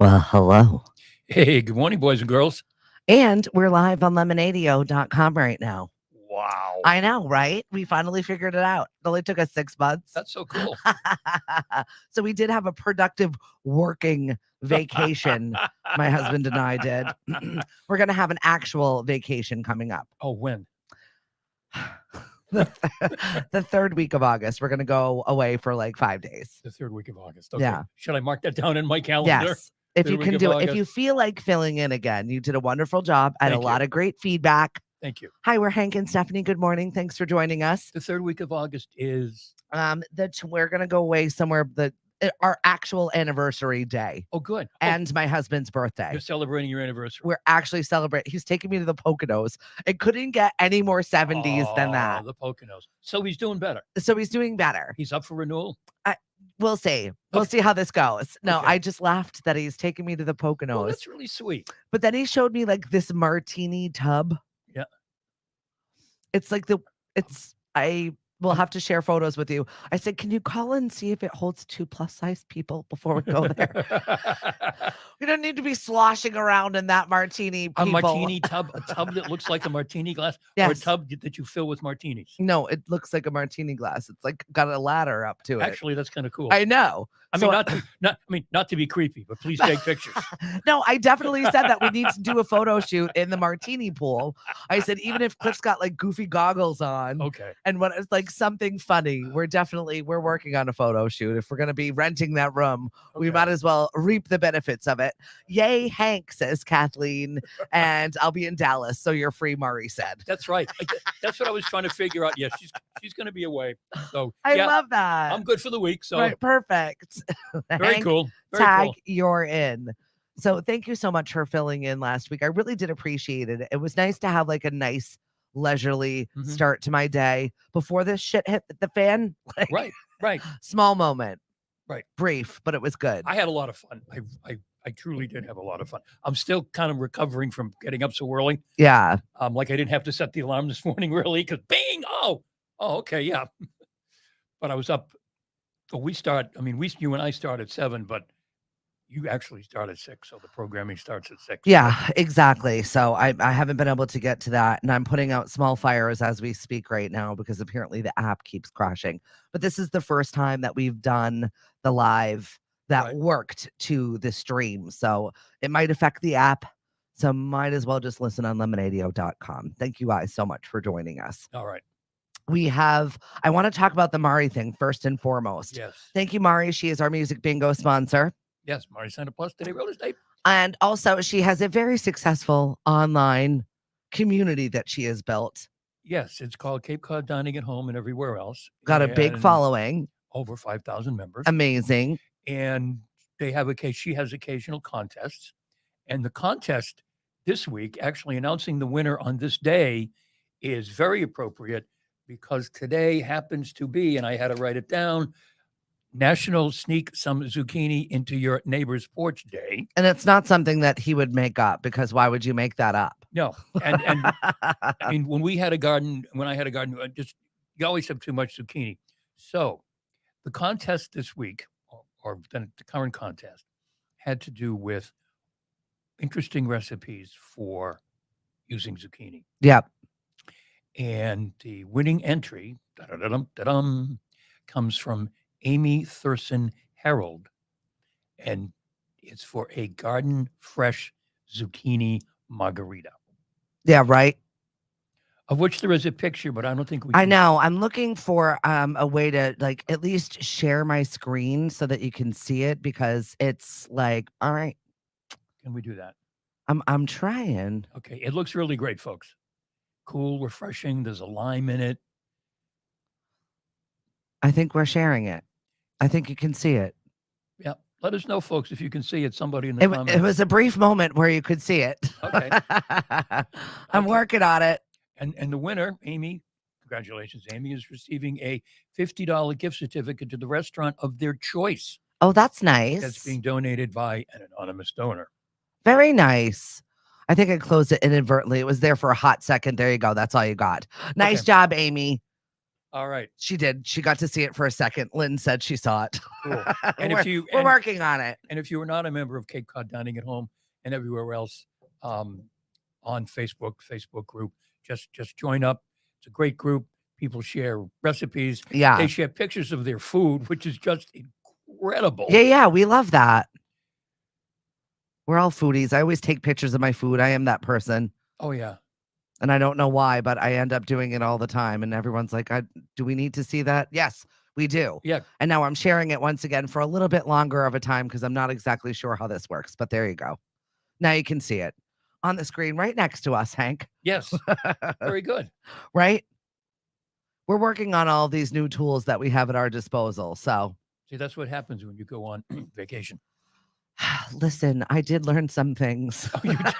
Well, hello. Hey, good morning, boys and girls. And we're live on lemonadio.com right now. Wow. I know, right? We finally figured it out. It only took us 6 months. That's so cool. So we did have a productive working vacation. My husband and I did. We're going to have an actual vacation coming up. Oh, when? The third week of August. We're going to go away for like 5 days. The third week of August. Okay. Yeah. Should I mark that down in my calendar? Yes. If Third you week can of do it, if August. you feel like filling in again, you did a wonderful job. I had a Thank lot you. of great feedback. Thank you. Hi, we're Hank and Stephanie. Good morning. Thanks for joining us. The third week of August is. We're gonna go away somewhere. Our actual anniversary day. Oh, good. And my husband's birthday. You're celebrating your anniversary. We're actually celebrating. He's taking me to the Poconos. It couldn't get any more 70s than that. The Poconos. So he's doing better. So he's doing better. He's up for renewal. We'll see. We'll see how this goes. No, Okay. I just laughed that he's taking me to the Poconos. Well, that's really sweet. But then he showed me like this martini tub. Yeah. It's like I will have to share photos with you. I said, can you call and see if it holds 2 plus-size people before we go there? We don't need to be sloshing around in that martini. A martini tub, a tub that looks like a martini glass, yes. Or a tub that you fill with martinis. No, it looks like a martini glass. It's like got a ladder up to it. Actually, that's kind of cool. I know. I mean, not to be creepy, but please take pictures. No, I definitely said that we need to do a photo shoot in the martini pool. I said, even if Cliff's got like goofy goggles on, okay, and when it's like something funny, we're working on a photo shoot. If we're gonna be renting that room, we might as well reap the benefits of it. Yay, Hank, says Kathleen, and I'll be in Dallas, so you're free, Murray said. That's right. That's what I was trying to figure out. Yes, she's going to be away. So I love that. I'm good for the week. So right, perfect. Very Hank, cool. Very tag, cool. you're in. So thank you so much for filling in last week. I really did appreciate it. It was nice to have like a nice leisurely start to my day before this shit hit the fan. Like, right. Small moment. Right. Brief, but it was good. I had a lot of fun. I truly did have a lot of fun. I'm still kind of recovering from getting up so early. Yeah. Like I didn't have to set the alarm this morning really because bing. Oh, okay. Yeah. But I was up. You and I start at 7, but you actually start at 6. So the programming starts at 6. Yeah, exactly. So I haven't been able to get to that. And I'm putting out small fires as we speak right now because apparently the app keeps crashing. But this is the first time that we've done the live that worked to the stream. So it might affect the app. So might as well just listen on lemonadio.com. Thank you guys so much for joining us. All right. I want to talk about the Mari thing first and foremost. Yes. Thank you, Mari. She is our music bingo sponsor. Yes, Mari Santa Plus Today Real Estate. And also she has a very successful online community that she has built. Yes, it's called Cape Cod Dining at Home and everywhere else. Got a big following. Over 5,000 members. Amazing. And she has occasional contests. And the contest this week, actually announcing the winner on this day, is very appropriate because today happens to be, and I had to write it down, National Sneak Some Zucchini Into Your Neighbor's Porch Day. And it's not something that he would make up because why would you make that up? No. And I mean, when I had a garden, you always have too much zucchini. So the contest this week, or the current contest, had to do with interesting recipes for using zucchini. Yep. And the winning entry comes from Amy Thurston Harold, and it's for a garden fresh zucchini margarita. Yeah, right. Of which there is a picture, but I don't think I know. I'm looking for a way to like at least share my screen so that you can see it because it's like, all right. Can we do that? I'm trying. Okay. It looks really great, folks. Cool, refreshing. There's a lime in it. I think we're sharing it. I think you can see it. Yeah. Let us know, folks, if you can see it. Somebody in the comments. It was a brief moment where you could see it. Okay. I'm working on it. And the winner, Amy, congratulations, Amy, is receiving a $50 gift certificate to the restaurant of their choice. Oh, that's nice. That's being donated by an anonymous donor. Very nice. I think I closed it inadvertently. It was there for a hot second. There you go. That's all you got. Nice job, Amy. All right. She did. She got to see it for a second. Lynn said she saw it. Cool. And we're, if you we're working on it. and if you are not a member of Cape Cod Dining at Home and everywhere else on Facebook group, just join up. It's a great group. People share recipes. Yeah. They share pictures of their food, which is just incredible. Yeah. We love that. We're all foodies. I always take pictures of my food. I am that person. Oh, yeah. And I don't know why, but I end up doing it all the time. And everyone's like, do we need to see that? Yes, we do. Yeah. And now I'm sharing it once again for a little bit longer of a time because I'm not exactly sure how this works. But there you go. Now you can see it on the screen right next to us, Hank. Yes. Very good. Right? We're working on all these new tools that we have at our disposal. So, see, that's what happens when you go on vacation. Listen, I did learn some things. Oh, you did?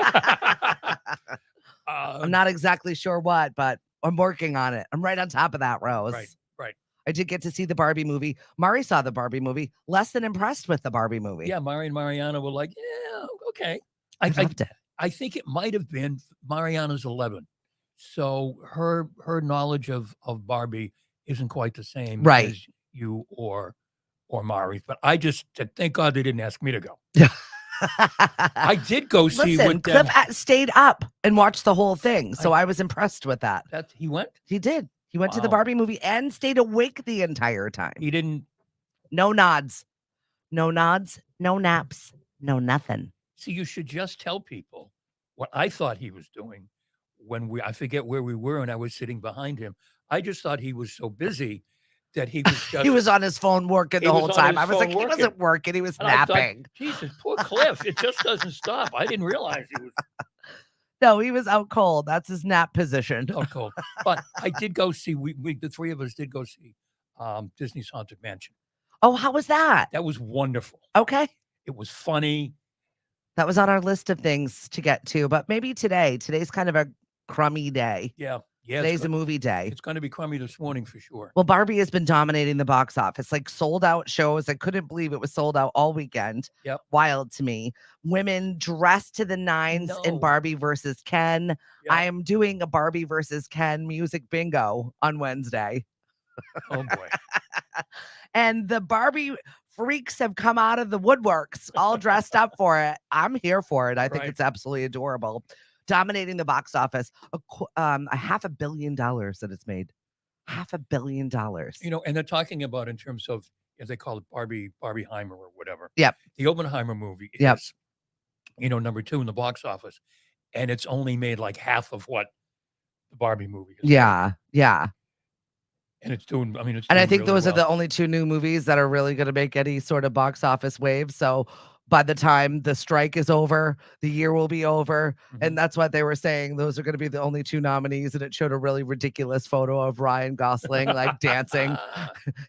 I'm not exactly sure what, but I'm working on it. I'm right on top of that, Rose. Right. I did get to see the Barbie movie. Mari saw the Barbie movie. Less than impressed with the Barbie movie. Yeah, Mari and Mariana were like, yeah, okay. I loved it. I think it might have been Mariana's 11. So her knowledge of Barbie isn't quite the same Right. as you or Mari's. But I just said, thank God they didn't ask me to go. I did go see Listen, Cliff stayed up and watched the whole thing. So I was impressed with that. He went? He did. He went to the Barbie movie and stayed awake the entire time. He didn't. No nods. No nods. No naps. No nothing. See, you should just tell people what I thought he was doing when I forget where we were and I was sitting behind him. I just thought he was so busy that he was just. He was on his phone working the whole time. I was like, he wasn't working. He was napping. Jesus, poor Cliff. It just doesn't stop. I didn't realize he was. No, he was out cold. That's his nap position. Out cold. But I did go see, the three of us did go see Disney's Haunted Mansion. Oh, how was that? That was wonderful. Okay. It was funny. That was on our list of things to get to, but maybe today. Today's kind of a crummy day. Yeah. Today's a movie day. It's going to be crummy this morning for sure. Well, Barbie has been dominating the box office, like sold out shows. I couldn't believe it was sold out all weekend. Yep. Wild to me. Women dressed to the nines in Barbie versus Ken. Yep. I am doing a Barbie versus Ken music bingo on Wednesday. Oh boy. And the Barbie freaks have come out of the woodworks all dressed up for it. I'm here for it. I think it's absolutely adorable. Dominating the box office, a $500 million that it's made. $500 million. You know, and they're talking about in terms of, as they call it, Barbieheimer or whatever. Yep. The Oppenheimer movie is, number 2 in the box office, and it's only made like half of what the Barbie movie is. Yeah. And it's doing, it's and I think really those well. are the only 2 new movies that are really going to make any sort of box office wave. So by the time the strike is over, the year will be over. Mm-hmm. And that's what they were saying. Those are going to be the only 2 nominees. And it showed a really ridiculous photo of Ryan Gosling, like dancing.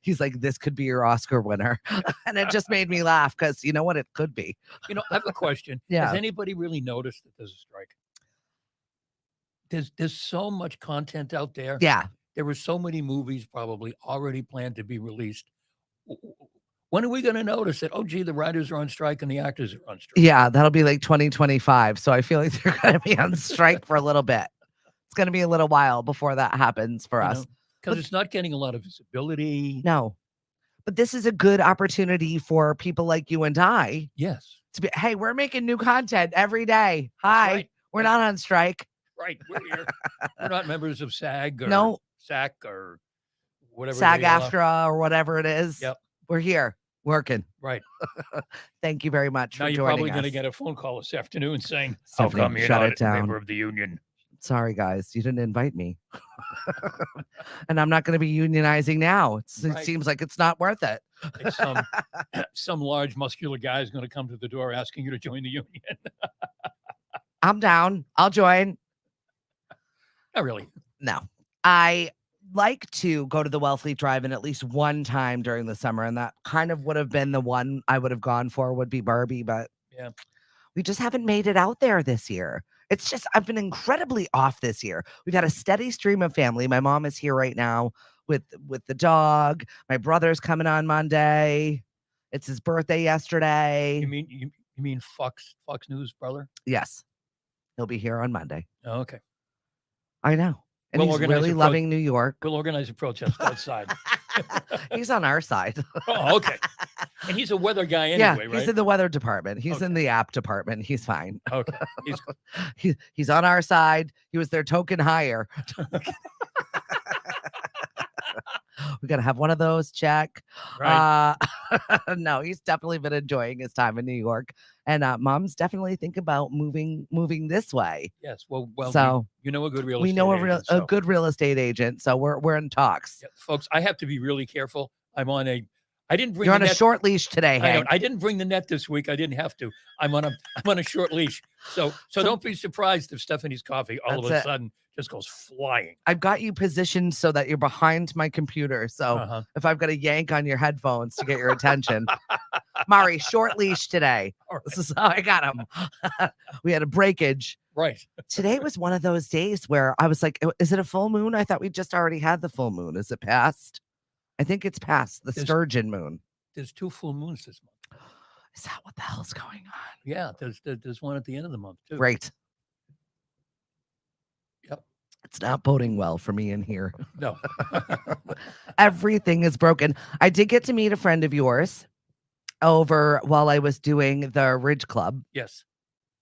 He's like, this could be your Oscar winner. And it just made me laugh because you know what? It could be. I have a question. Has anybody really noticed that there's a strike? There's so much content out there. Yeah. There were so many movies probably already planned to be released. When are we going to notice that, oh, gee, the writers are on strike and the actors are on strike? Yeah, that'll be like 2025. So I feel like they're going to be on strike for a little bit. It's going to be a little while before that happens for us. Because it's not getting a lot of visibility. No. But this is a good opportunity for people like you and I. Yes. To be, hey, we're making new content every day. Hi. Right. We're not on strike. Right. We're here. We're not members of SAG or SAC or whatever. SAG-AFTRA or whatever it is. Yep. We're here working. Right. Thank you very much for joining us. Now you're probably going to get a phone call this afternoon saying, how come you're not a member of the union? Sorry, guys. You didn't invite me. And I'm not going to be unionizing now. It seems like it's not worth it. Some large muscular guy is going to come to the door asking you to join the union. I'm down. I'll join. Not really. No. I like to go to the Wellfleet Drive-In at least one time during the summer, and that kind of would have been the one I would have gone for would be Barbie, but we just haven't made it out there this year. It's just, I've been incredibly off this year. We've had a steady stream of family. My mom is here right now with the dog. My brother's coming on Monday. It's his birthday yesterday. You mean Fox News brother? Yes. He'll be here on Monday. Oh, okay. I know. And he's really loving New York. We'll organize a protest outside. He's on our side. Oh, okay. And he's a weather guy Yeah, anyway, right? he's in the weather department. He's in Okay. the app department. He's fine. Okay. He's on our side. He was their token hire. We got to have one of those. Check. Right. No, he's definitely been enjoying his time in New York, and mom's definitely think about moving this way. Yes. Well. So you know a good real we estate know agent, a good real estate agent, so we're in talks. Yeah, folks, I have to be really careful. I didn't bring. You're the on a net. short leash today, Hank. I didn't bring the net this week. I didn't have to. I'm on a short leash. So don't be surprised if Stephanie's coffee all of a sudden just goes flying. I've got you positioned so that you're behind my computer. So if I've got to yank on your headphones to get your attention, Mari, short leash today. Right. This is how I got him. We had a breakage. Right. Today was one of those days where I was like, is it a full moon? I thought we just already had the full moon. Is it past? I think it's past the sturgeon moon. There's 2 full moons this month. Is that what the hell's going on? Yeah, there's one at the end of the month too. Great. Yep. It's not boding well for me in here. No. Everything is broken. I did get to meet a friend of yours over while I was doing the Ridge Club. Yes.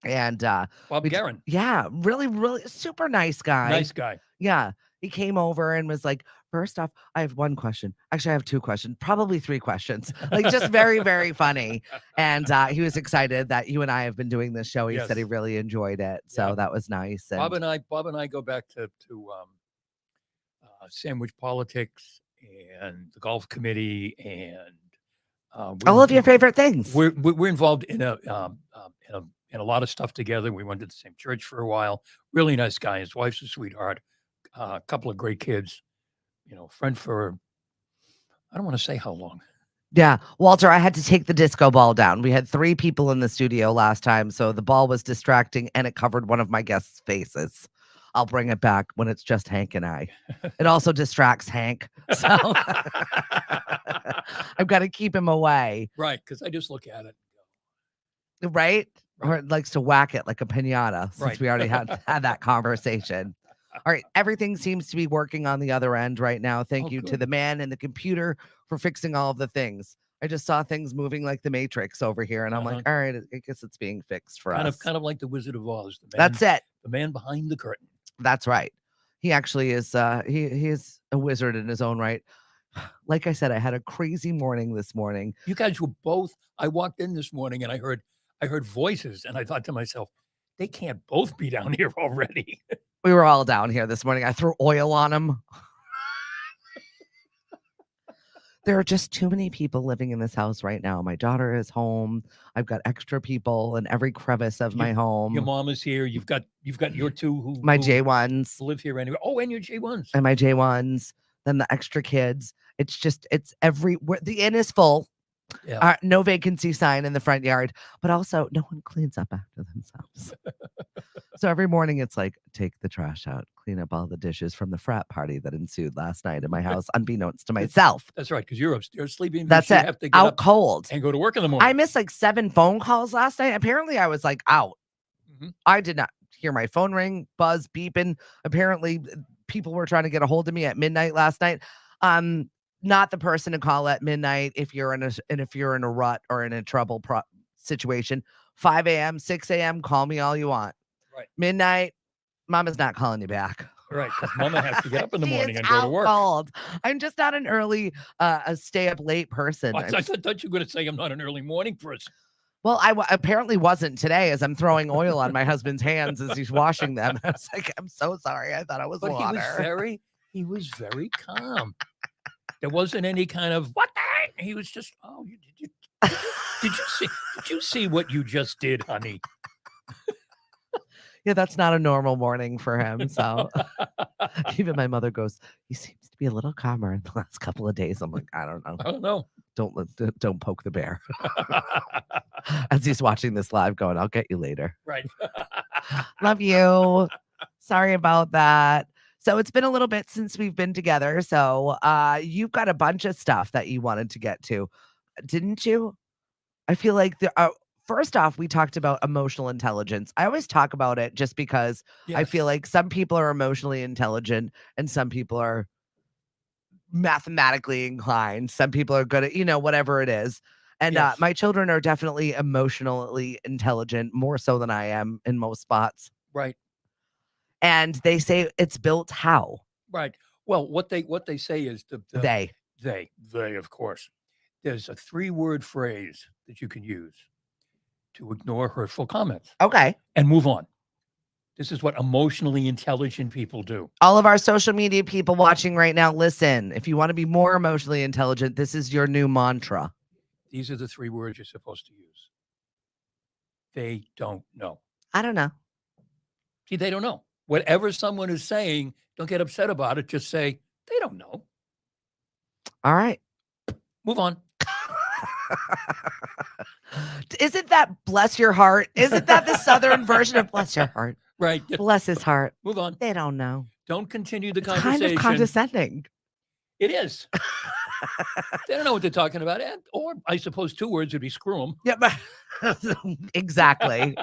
And Bob Guerin. Yeah, really, really super nice guy. Nice guy. Yeah. He came over and was like, first off, I have one question. Actually, I have 2 questions, probably 3 questions. Like just very, very funny. And he was excited that you and I have been doing this show. He said he really enjoyed it. So that was nice. And Bob and I go back to sandwich politics and the golf committee and all of your favorite things. We're involved in a lot of stuff together. We went to the same church for a while. Really nice guy. His wife's a sweetheart. A couple of great kids. Friend for I don't want to say how long. Yeah, Walter, I had to take the disco ball down. We had 3 people in the studio last time, so the ball was distracting and it covered one of my guests' faces. I'll bring it back when it's just Hank and I. It also distracts Hank, so I've got to keep him away. Right, because I just look at it. Right? Or it likes to whack it like a piñata, since we already had that conversation. All right, everything seems to be working on the other end right now. Thank you to the man and the computer for fixing all of the things. I just saw things moving like the Matrix over here, and I'm like, all right, I guess it's being fixed for us. Kind of like the Wizard of Oz. That's it. The man behind the curtain. That's right. He actually is. He is a wizard in his own right. Like I said, I had a crazy morning this morning. You guys were both. I walked in this morning and I heard voices, and I thought to myself, they can't both be down here already. We were all down here this morning. I threw oil on them. There are just too many people living in this house right now. My daughter is home. I've got extra people in every crevice of my home. Your mom is here. You've got your 2 who J1s live here anyway. Oh, and your J1s. And my J1s. Then the extra kids. It's everywhere. The inn is full. Yeah. No vacancy sign in the front yard, but also no one cleans up after themselves. So every morning it's like, take the trash out, clean up all the dishes from the frat party that ensued last night in my house, unbeknownst to myself. That's right, because you're upstairs sleeping. That's it. Have to get out cold and go to work in the morning. I missed like 7 phone calls last night. Apparently I was like out. I did not hear my phone ring, buzz, beeping. Apparently people were trying to get a hold of me at midnight last night. Not the person to call at midnight if you're in a rut or in a trouble situation. 5 a.m., 6 a.m., call me all you want. Right. Midnight, Mama's not calling you back. Right, because Mama has to get up in the morning and go to work. Cold. I'm just not an early, stay up late person. I thought you were going to say I'm not an early morning person. Well, I apparently wasn't today, as I'm throwing oil on my husband's hands as he's washing them. I was like, I'm so sorry. I thought it was water. He was very calm. There wasn't any kind of what the heck? He was just, did you see what you just did, honey? Yeah, that's not a normal morning for him. So even my mother goes, he seems to be a little calmer in the last couple of days. I'm like, I don't know. Don't poke the bear. As he's watching this live going, I'll get you later. Right. Love you. Sorry about that. So it's been a little bit since we've been together. So you've got a bunch of stuff that you wanted to get to, didn't you? I feel like first off, we talked about emotional intelligence. I always talk about it just because I Yes. feel like some people are emotionally intelligent and some people are mathematically inclined. Some people are good at, whatever it is. And Yes. my children are definitely emotionally intelligent, more so than I am in most spots. Right. And they say it's built how? Right. Well, what they say is They. they of course. There's a 3-word phrase that you can use to ignore hurtful comments Okay. and move on. This is what emotionally intelligent people do. All of our social media people watching right now, listen, if you want to be more emotionally intelligent, this is your new mantra. These are the 3 words you're supposed to use. They don't know. I don't know. See, they don't know. Whatever someone is saying, don't get upset about it. Just say, they don't know. All right. Move on. Isn't that bless your heart? Isn't that the Southern version of bless your heart? Right. Bless his heart. Move on. They don't know. Don't continue the It's kind conversation. of condescending. It is. They don't know what they're talking about. Or I suppose 2 words would be screw them. Yeah, but exactly.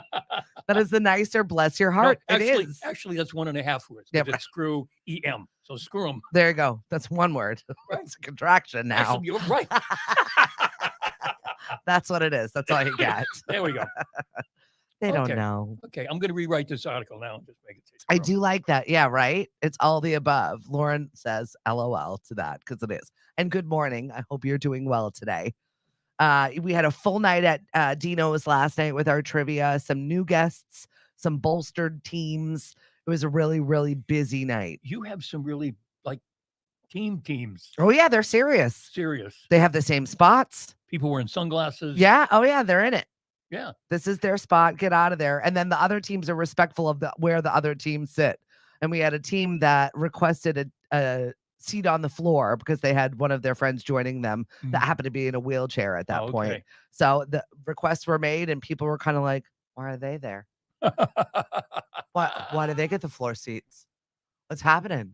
That is the nicer bless your heart. Actually, it is. Actually, that's 1.5 words. Yeah, It's screw em. So screw them. There you go. That's one word. Right. It's a contraction now. Actually, you're right. That's what it is. That's all you get. There we go. They don't Okay. know. Okay, I'm going to rewrite this article now and just make it say I screw 'em. do like that. Yeah, right? It's all the above. Lauren says LOL to that because it is. And good morning. I hope you're doing well today. We had a full night at Dino's last night with our trivia, some new guests, some bolstered teams. It was a really, really busy night. You have some really like teams. Oh, yeah, they're serious. Serious. They have the same spots. People wearing sunglasses. Yeah. Oh, yeah, they're in it. Yeah. This is their spot. Get out of there. And then the other teams are respectful of where the other teams sit. And we had a team that requested a seat on the floor because they had one of their friends joining them that Mhm. happened to be in a wheelchair at that Oh, point. okay. So the requests were made and people were kind of like, why are they there? Why do they get the floor seats? What's happening?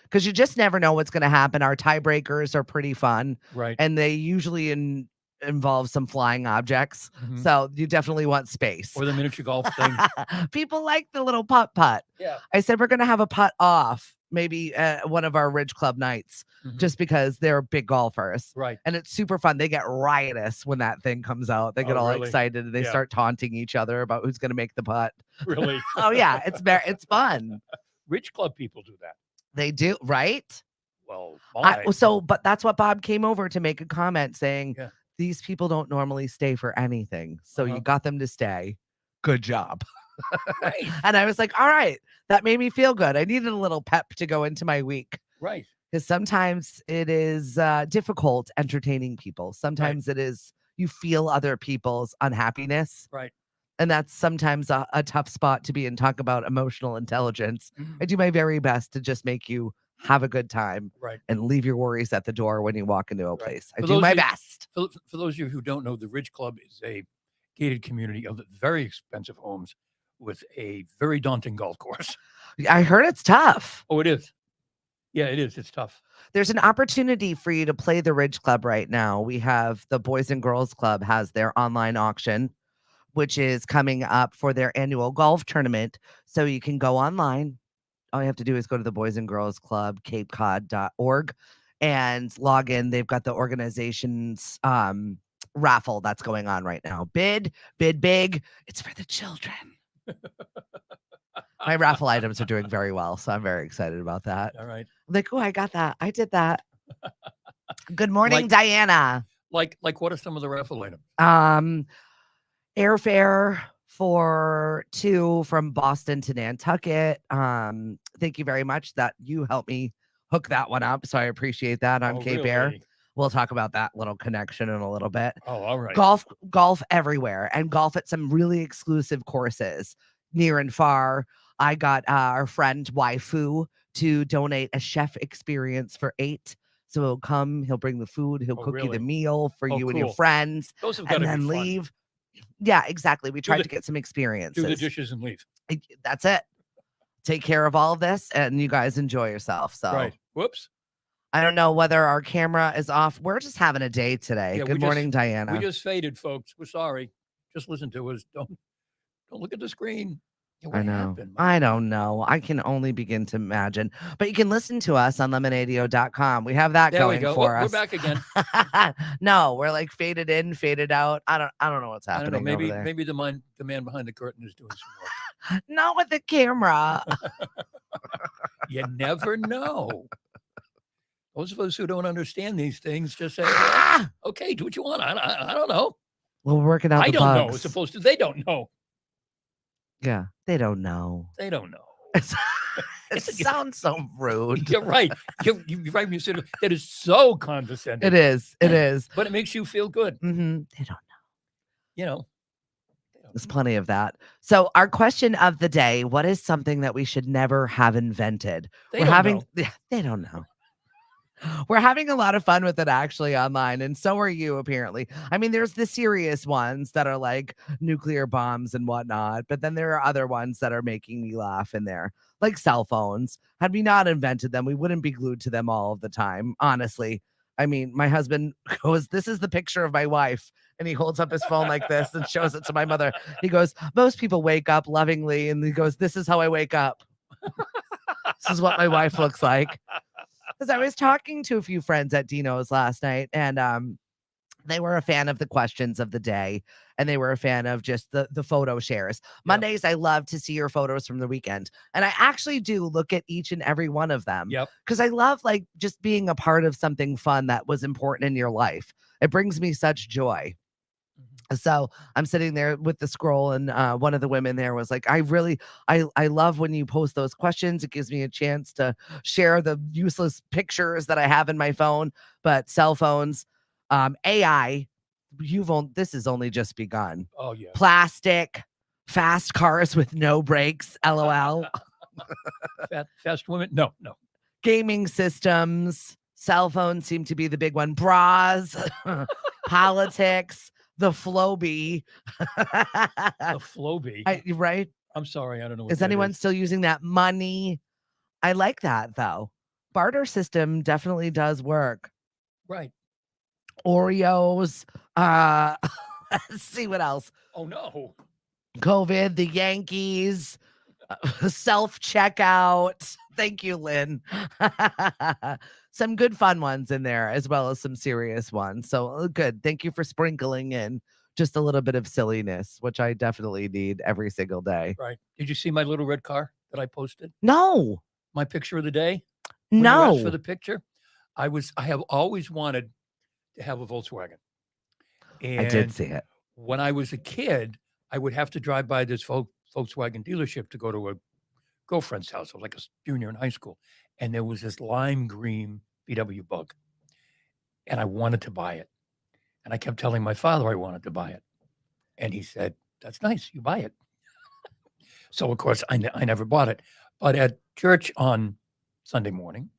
Because you just never know what's going to happen. Our tiebreakers are pretty fun. Right. And they usually involve some flying objects. Mhm. So you definitely want space. Or the miniature golf thing. People like the little putt. Yeah. I said we're going to have a putt off maybe one of our Ridge Club nights Mhm. just because they're big golfers. Right. And it's super fun. They get riotous when that thing comes out. They get Oh, all really? excited and they Yeah. start taunting each other about who's going to make the putt. Really? Oh yeah, it's fun. Rich club people do that. They do, right? Well, why? But that's what Bob came over to make a comment saying Yeah. these people don't normally stay for anything. So you Uh-huh. got them to stay. Good job. Right. And I was like, all right, that made me feel good. I needed a little pep to go into my week Right. because sometimes it is difficult entertaining people. Sometimes it is you feel other people's unhappiness. Right. And that's sometimes a tough spot to be in. Talk about emotional intelligence. Mhm. I do my very best to just make you have a good time Right. and leave your worries at the door when you walk into a Right. place. I For do those my of you- best. For those of you who don't know, the Ridge Club is a gated community of very expensive homes with a very daunting golf course. I heard it's tough. Oh, it is. Yeah, it is. It's tough. There's an opportunity for you to play the Ridge Club right now. We have the Boys and Girls Club has their online auction, which is coming up for their annual golf tournament. So you can go online. All you have to do is go to the Boys and Girls Club, capecod.org, and log in. They've got the organization's raffle that's going on right now. Bid big. It's for the children. My raffle items are doing very well, so I'm very excited about that. All right. I'm like, oh, I got that. I did that. Good morning, Like- Diana. Like what are some of the raffle items? Airfare for 2 from Boston to Nantucket. Thank you very much that you helped me hook that one up. So I appreciate that on Oh, Cape Air. really? We'll talk about that little connection in a little bit. Oh, all right. Golf everywhere and golf at some really exclusive courses near and far. I got our friend Waifu to donate a chef experience for 8. So he'll come, he'll bring the food, he'll Oh, cook you really? the meal for Oh, you and your cool. friends, Those have got and to be then fun. leave. Yeah, exactly. We tried the- to get some Do the experiences. dishes and leave. That's it. Take care of all of this and you guys enjoy yourself. So Right. Whoops. I don't know whether our camera is off. We're just having a day today. Yeah, Good morning, Diana. We just faded, folks. We're sorry. Just listen to us. Don't look at the screen. Yeah, I what know. happened? My I goodness. don't know. I can only begin to imagine. But you can listen to us on lemonadio.com. We have that There we going go. for We're us. back again. No, we're like faded in, faded out. I don't know what's I don't know. happening over there. Maybe the man behind the curtain is doing some work. Not with the camera. You never know. Those of us who don't understand these things just say, Ah! okay, do what you want. I don't know. We're working out I the don't know, as bugs. opposed to they don't know. Yeah, they don't know. They don't know. It sounds so rude. You're right. You're right. You said that is so condescending. It is. It is. But it makes you feel good. They don't know. You know. There's plenty of that. So our question of the day, what is something that we should never have invented? They don't know. Yeah, they don't know. We're having a lot of fun with it actually online, and so are you apparently. I mean, there's the serious ones that are like nuclear bombs and whatnot, but then there are other ones that are making me laugh in there, like cell phones. Had we not invented them, we wouldn't be glued to them all of the time, honestly. I mean, my husband goes, "This is the picture of my wife." And he holds up his phone like this and shows it to my mother. He goes, "Most people wake up lovingly." And he goes, "This is how I wake up. This is what my wife looks like." Because I was talking to a few friends at Dino's last night, and they were a fan of the questions of the day, and they were a fan of just the photo shares. Mondays, I love to see your photos from the weekend, and I actually do look at each and every one of them. Yep. Because I love like just being a part of something fun that was important in your life. It brings me such joy. So I'm sitting there with the scroll, and one of the women there was like, I love when you post those questions. It gives me a chance to share the useless pictures that I have in my phone. But cell phones, AI, this has only just begun. Oh yeah. Plastic, fast cars with no brakes, LOL. Fast women. No. Gaming systems, cell phones seem to be the big one. Bras, politics, the Floby. The Floby. Right? I'm sorry, I don't know. What Is that anyone is. still using that money? I like that though. Barter system definitely does work. Right. Oreos. Let's see what else. Oh no. COVID, the Yankees, self-checkout. Thank you, Lynn. Some good fun ones in there, as well as some serious ones. So good. Thank you for sprinkling in just a little bit of silliness, which I definitely need every single day. Right. Did you see my little red car that I posted? No. My picture of the day? When you asked for No. the picture, I have always wanted to have a Volkswagen. I did And see it. when I was a kid, I would have to drive by this Volkswagen dealership to go to a girlfriend's house. I was like a junior in high school. And there was this lime green VW Bug. And I wanted to buy it. And I kept telling my father I wanted to buy it. And he said, "That's nice. You buy it." So, of course, I never bought it. But at church on Sunday morning,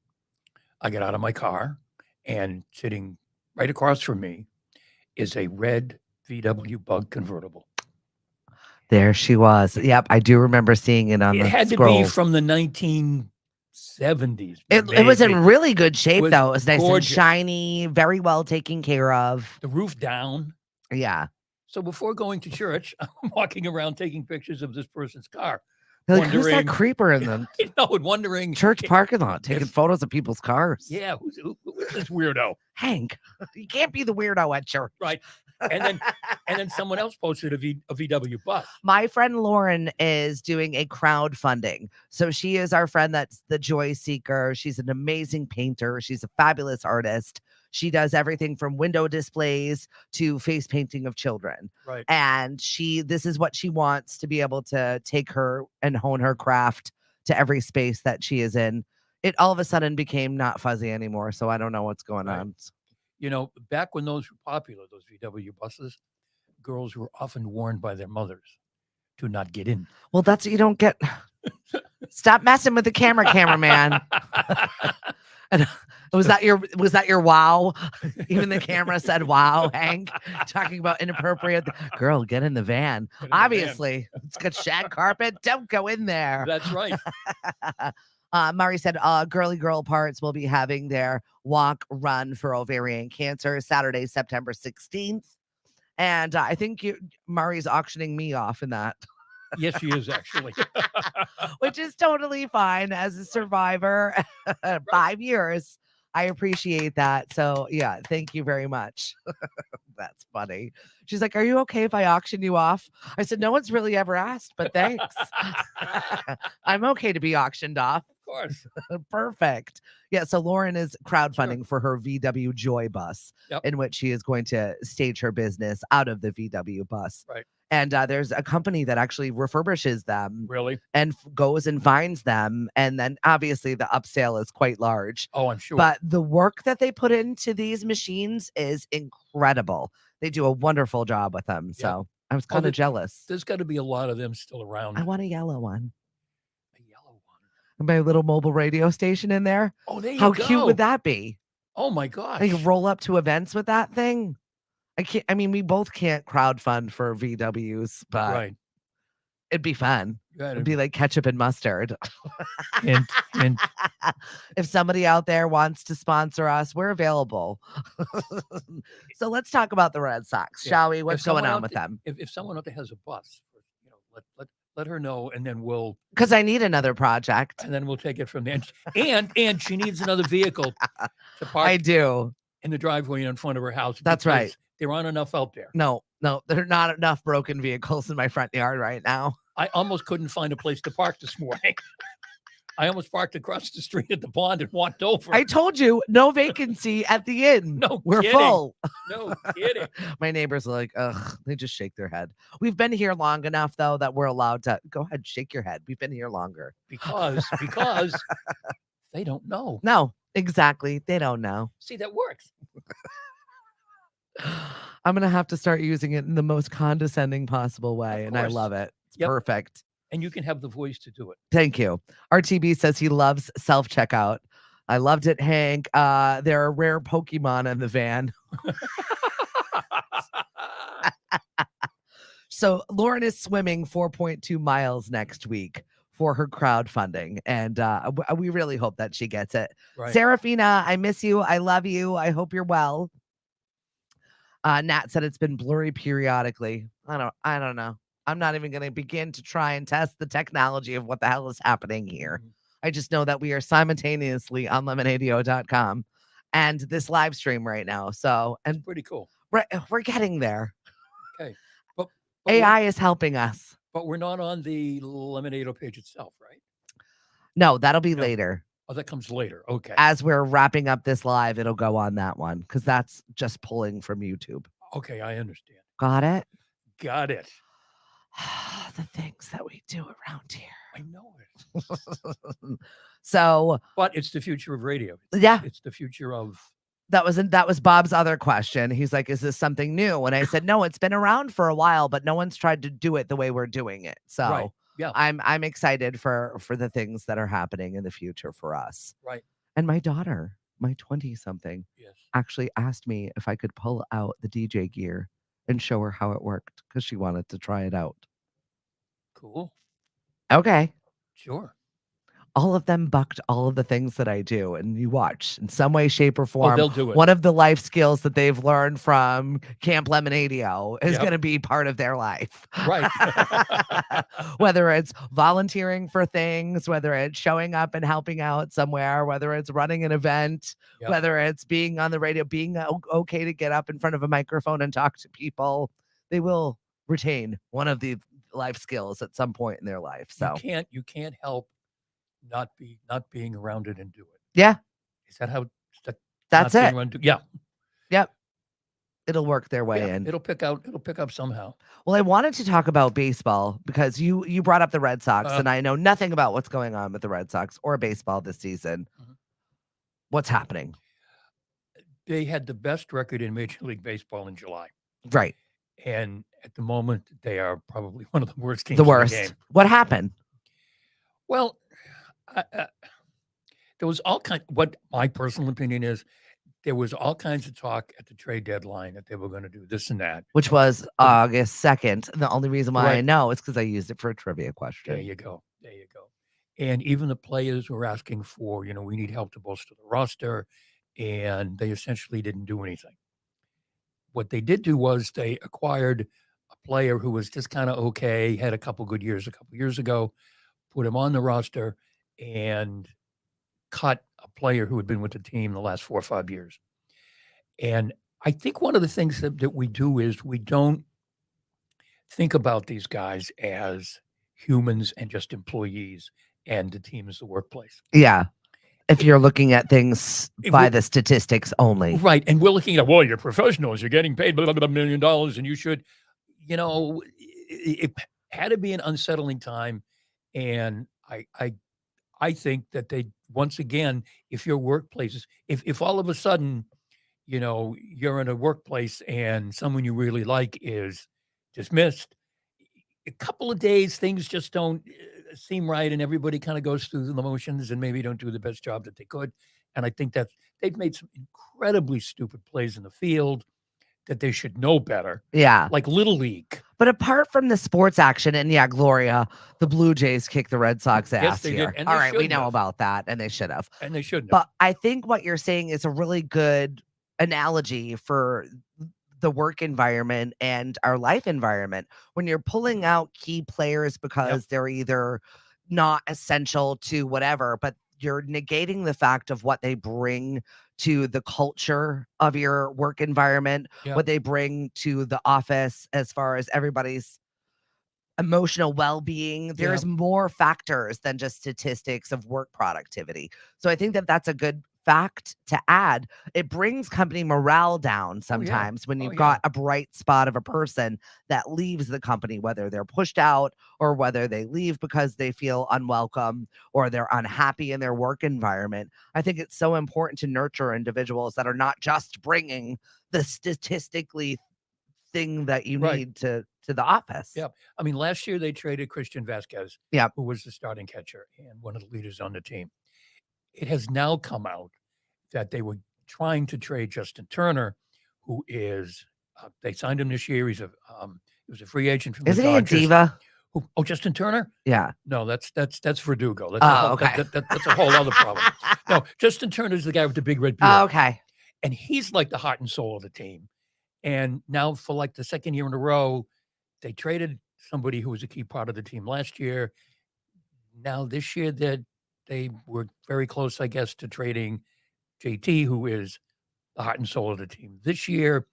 I get out of my car, and sitting right across from me is a red VW Bug convertible. There she was. Yep, I do remember seeing it on It the had to be scrolls. from the 1970s. It was in really good shape, was though. It was nice gorgeous. and shiny, very well taken care of. The roof down. Yeah. So before going to church, I'm walking around taking pictures of this person's car. You're like, who's that creeper in the I know, wondering church parking lot taking photos of people's cars? Yeah, who is this weirdo? Hank, you can't be the weirdo at church. Right. And then someone else posted a VW bus. My friend Lauren is doing a crowdfunding. So she is our friend that's the joy seeker. She's an amazing painter. She's a fabulous artist. She does everything from window displays to face painting of children. Right. And this is what she wants to be able to take her and hone her craft to every space that she is in. It all of a sudden became not fuzzy anymore. So I don't know what's going on. You know, back when those were popular, those VW buses, girls were often warned by their mothers to not get in. Well, that's you don't get. Stop messing with the cameraman. And was that your wow? Even the camera said wow, Hank. Talking about inappropriate. Girl, get in the van. Obviously, it's got shag carpet. Don't go in there. That's right. Murray said Girly Girl Parts will be having their walk run for ovarian cancer Saturday, September 16th. And I think Murray's auctioning me off in that, Yes, she is actually. which is totally fine as a survivor. Right. 5 years. I appreciate that. So, yeah, thank you very much. That's funny. She's like, "Are you okay if I auction you off?" I said, "No one's really ever asked, but thanks." I'm okay to be auctioned off. Of course. Perfect. Yeah, so Lauren is Sure. crowdfunding for her VW Joy bus, Yep. in which she is going to stage her business out of the VW bus. Right. And there's a company that actually refurbishes them Really? and goes and finds them. And then obviously the upsale is quite large. Oh, I'm sure. But the work that they put into these machines is incredible. They do a wonderful job with them. Yeah. So I was Oh, kind of jealous. there's got to be a lot of them still around. I want a yellow one. A yellow one. My little mobile radio station in there. Oh, there you How go. cute would that be? Oh my I gosh. can roll up to events with that thing. I mean, we both can't crowdfund for VWs, but Right. it'd be fun. Yeah, It'd be like ketchup and mustard. hint, hint. If somebody out there wants to sponsor us, we're available. So let's talk about the Red Sox, Yeah. shall we? If What's going someone on out with there- them? If someone out there has a bus, you know, let her know, and then we'll Because I need another project. take it from there. And she needs another vehicle to park I do. in the driveway in front of her house. That's right. because there aren't enough out there. No, there are not enough broken vehicles in my front yard right now. I almost couldn't find a place to park this morning. I almost parked across the street at the pond and walked over. I told you, no vacancy at the inn. No We're kidding. full. No kidding. My neighbors are like, ugh, they just shake their head. We've been here long enough, though, that we're allowed to go ahead, shake your head. We've been here longer. Because they don't know. No, exactly. They don't know. See, that works. I'm going to have to start using it in the most condescending possible way. Of And I course. love it. It's Yep. perfect. And you can have the voice to do it. Thank you. RTB says he loves self checkout. I loved it, Hank. There are rare Pokemon in the van. So Lauren is swimming 4.2 miles next week for her crowdfunding. And we really hope that she gets it. Right. Serafina, I miss you. I love you. I hope you're well. Nat said it's been blurry periodically. I don't know. I'm not even going to begin to try and test the technology of what the hell is happening here. Mhm. I just know that we are simultaneously on lemonadio.com and this live stream right now. So, and Pretty cool. we're getting there. Okay. But AI is helping us. But we're not on the Lemonade page itself, right? No, that'll be No. later. Oh, that comes later. Okay. As we're wrapping up this live, it'll go on that one because that's just pulling from YouTube. Okay, I understand. Got it? Got it. The things that we do around here. I know it. So, But it's the future of radio. yeah, It's the future of that was Bob's other question. He's like, "Is this something new?" And I said, "No, it's been around for a while, but no one's tried to do it the way we're doing it." So, Right. Yeah. I'm excited for the things that are happening in the future for us. Right. And my daughter, my 20-something, Yes. actually asked me if I could pull out the DJ gear and show her how it worked because she wanted to try it out. Cool. Okay. Sure. All of them bucked all of the things that I do. And you watch in some way, shape, or form. Oh, they'll do it. One of the life skills that they've learned from Camp Lemonadio is Yep. going to be part of their life. Right. Whether it's volunteering for things, whether it's showing up and helping out somewhere, whether it's running an event, Yep. whether it's being on the radio, being okay to get up in front of a microphone and talk to people, they will retain one of the life skills at some point in their life. So you can't help not being around it and do it. yeah, Is that how that's not it. being around yeah. Yep. It'll work their way Yeah. in. It'll pick up somehow. Well, I wanted to talk about baseball because you brought up the Red Sox, Uh. and I know nothing about what's going on with the Red Sox or baseball this season. Mhm. What's happening? They had the best record in Major League Baseball in July. Right. And at the moment, they are probably one of the worst teams The in worst. the game. What happened? Well, there was all kind. What my personal opinion is, there was all kinds of talk at the trade deadline that they were going to do this and that. Which was August 2nd. The only reason why I Right. know is because I used it for a trivia question. There you go. There you go. And even the players were asking for, we need help to bolster the roster, and they essentially didn't do anything. what they did do was they acquired a player who was just kind of okay, had a couple good years a couple years ago, put him on the roster, and cut a player who had been with the team the last 4 or 5 years. And I think one of the things that we do is we don't think about these guys as humans and just employees, and the team is the workplace. Yeah. If you're looking at things If by we- the statistics only. Right. And we're looking at, well, you're professionals, you're getting paid blah, blah, blah, $1 million, and you should, it had to be an unsettling time. And I think that they, once again, if your workplaces, if all of a sudden, you're in a workplace and someone you really like is dismissed, a couple of days, things just don't seem right, and everybody kind of goes through the motions and maybe don't do the best job that they could. And I think that they've made some incredibly stupid plays in the field that they should know better, Yeah. like Little League. But apart from the sports action, and yeah, Gloria, the Blue Jays kicked the Red Sox ass Yes, they here. did. And All they right, we shouldn't know have. about that, and they should have. And they shouldn't have. But I think what you're saying is a really good analogy for the work environment and our life environment. When you're pulling out key players because they're either not essential to whatever, but you're negating the fact of what they bring to the culture of your work environment, what they bring to the office as far as everybody's emotional well-being. There's more factors than just statistics of work productivity. So I think that that's a good fact to add. It brings company morale down sometimes when you've got a bright spot of a person that leaves the company, whether they're pushed out or whether they leave because they feel unwelcome or they're unhappy in their work environment. I think it's so important to nurture individuals that are not just bringing the statistically thing that you need to the office. Yeah. I mean, last year they traded Christian Vasquez, Yep. who was the starting catcher and one of the leaders on the team. It has now come out that they were trying to trade Justin Turner, who is, they signed him this year. He was a free agent from the Isn't he a Dodgers. diva? Oh, Justin Turner? Yeah. No, that's Verdugo. Okay. That's a whole other problem. No, Justin Turner is the guy with the big red beard. Oh, okay. And he's like the heart and soul of the team. And now for like the second year in a row, they traded somebody who was a key part of the team last year. Now this year they were very close, I guess, to trading JT, who is the heart and soul of the team this year.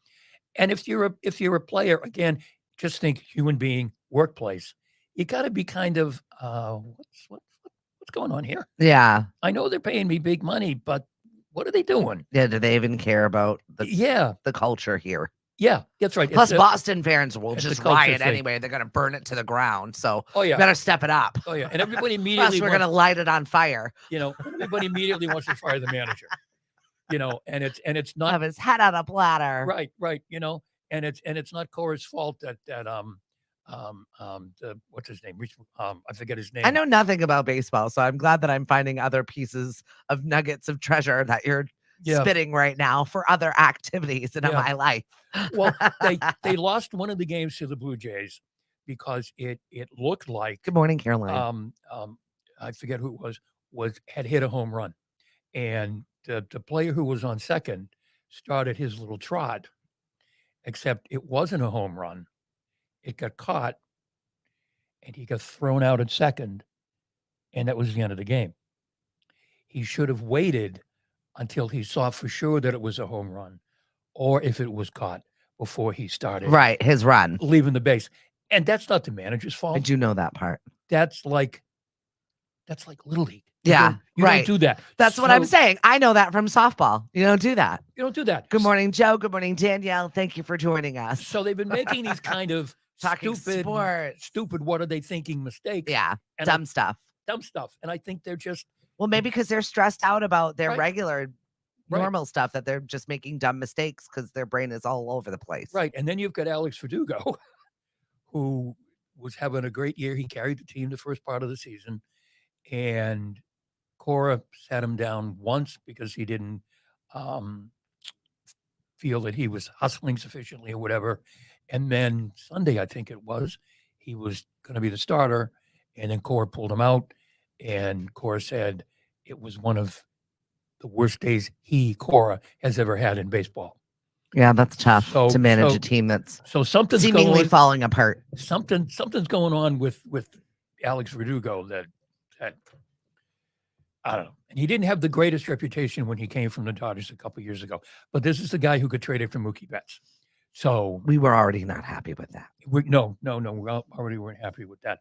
And if you're a player, again, just think human being, workplace. You got to be kind of what's going on here? Yeah. I know they're paying me big money, but what are they doing? Yeah. Do they even care about the culture here? Yeah, that's right. Plus, Boston fans will it's just a culture riot thing. anyway. They're going to burn it to the ground. So Oh, yeah. better step it up. Oh, yeah. And everybody Plus, immediately we're going to light it on fire. Everybody immediately wants to fire the manager. And it's not Have his head on a platter. right. And it's not Cora's fault that what's his name? I forget his name. I know nothing about baseball, so I'm glad that I'm finding other pieces of nuggets of treasure that you're spitting right now for other activities in my life. Well, they lost one of the games to the Blue Jays because it looked like Good morning, Caroline. I forget who it had hit a home run, and the player who was on second started his little trot, except it wasn't a home run. It got caught, and he got thrown out at second, and that was the end of the game. He should have waited until he saw for sure that it was a home run, or if it was caught before he started his run, leaving the base. And that's not the manager's fault. I do know that part. That's like Little League. You don't do that. That's what I'm saying. I know that from softball. You don't do that. You don't do that. Good morning, Joe. Good morning, Danielle. Thank you for joining us. So they've been making these kind of Talking stupid, what are they thinking mistakes. Yeah. And Dumb stuff. And I think they're just, well, maybe because they're stressed out about their regular normal stuff, that they're just making dumb mistakes because their brain is all over the place. Right. And then you've got Alex Verdugo, who was having a great year. He carried the team the first part of the season, and Cora sat him down once because he didn't feel that he was hustling sufficiently or whatever. And then Sunday, I think it was, he was going to be the starter, and then Cora pulled him out, and Cora said it was one of the worst days Cora has ever had in baseball. Yeah, that's tough to So manage a so team that's so something's seemingly going falling apart. something's going on with Alex Verdugo that I don't know. And he didn't have the greatest reputation when he came from the Dodgers a couple years ago. But this is the guy who could trade it for Mookie Betts. So We were already not happy with that. no, we already weren't happy with that.